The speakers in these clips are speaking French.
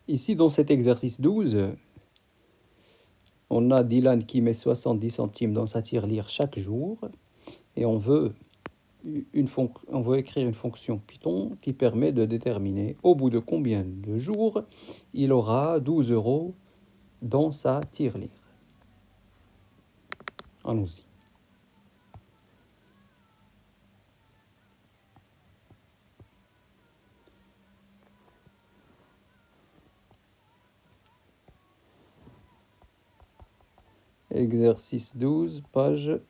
Ici, dans cet exercice 12, on a Dylan qui met 70 centimes dans sa tirelire chaque jour et on veut écrire une fonction Python qui permet de déterminer au bout de combien de jours il aura 12 euros dans sa tirelire. Allons-y. Exercice 12, page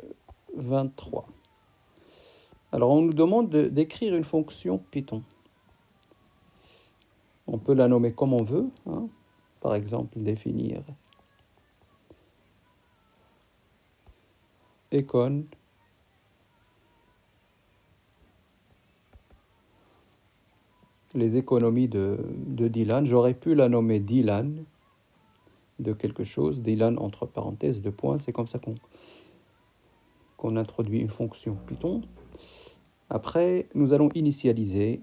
23. Alors, on nous demande d'écrire une fonction Python. On peut la nommer comme on veut, hein. Par exemple, définir econ les économies de Dylan. J'aurais pu la nommer Dylan de quelque chose, Dylan entre parenthèses, de points, c'est comme ça qu'on introduit une fonction Python. Après, nous allons initialiser.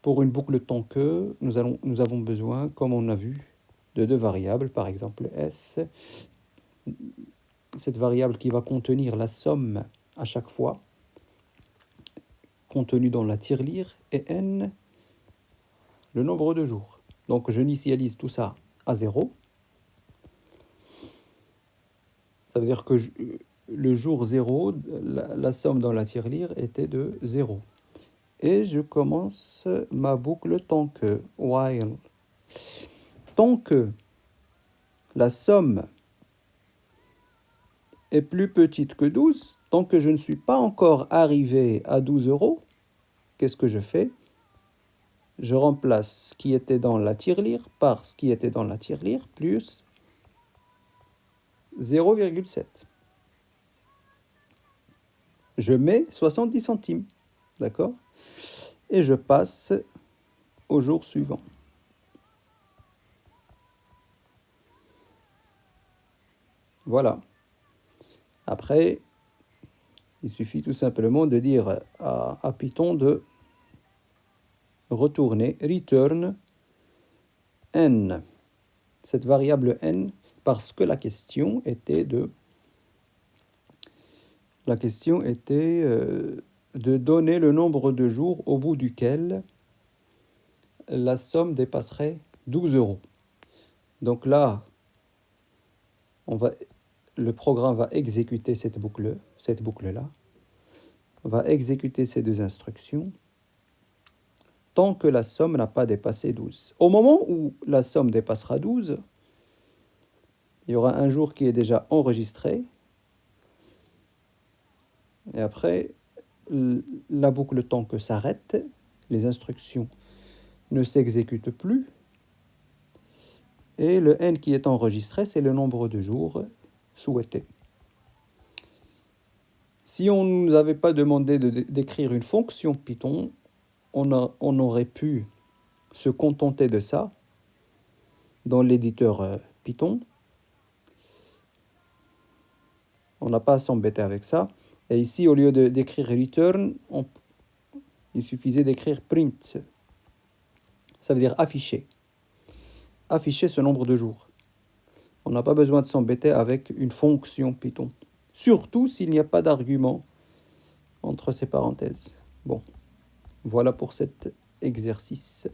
Pour une boucle tant que, nous avons besoin, comme on a vu, de deux variables, par exemple S, cette variable qui va contenir la somme à chaque fois, contenue dans la tirelire, et N, le nombre de jours. Donc je initialise tout ça à 0. Ça veut dire que le jour 0, la somme dans la tirelire était de 0. Et je commence ma boucle tant que, while. Tant que la somme est plus petite que 12, tant que je ne suis pas encore arrivé à 12 euros, qu'est-ce que je fais? Je remplace ce qui était dans la tirelire par ce qui était dans la tirelire plus 0,7. Je mets 70 centimes, d'accord? Et je passe au jour suivant. Voilà. Après, il suffit tout simplement de dire à Python de retourner return n, cette variable n, parce que la question était de donner le nombre de jours au bout duquel la somme dépasserait 12 euros. Donc là, le programme va exécuter cette boucle-là, va exécuter ces deux instructions tant que la somme n'a pas dépassé 12. Au moment où la somme dépassera 12, il y aura un jour qui est déjà enregistré. Et après, la boucle tant que s'arrête, les instructions ne s'exécutent plus. Et le n qui est enregistré, c'est le nombre de jours souhaité. Si on ne nous avait pas demandé d'écrire une fonction Python, on aurait pu se contenter de ça dans l'éditeur Python. On n'a pas à s'embêter avec ça. Et ici, au lieu d'écrire return, il suffisait d'écrire print. Ça veut dire afficher. Afficher ce nombre de jours. On n'a pas besoin de s'embêter avec une fonction Python. Surtout s'il n'y a pas d'argument entre ces parenthèses. Bon, voilà pour cet exercice.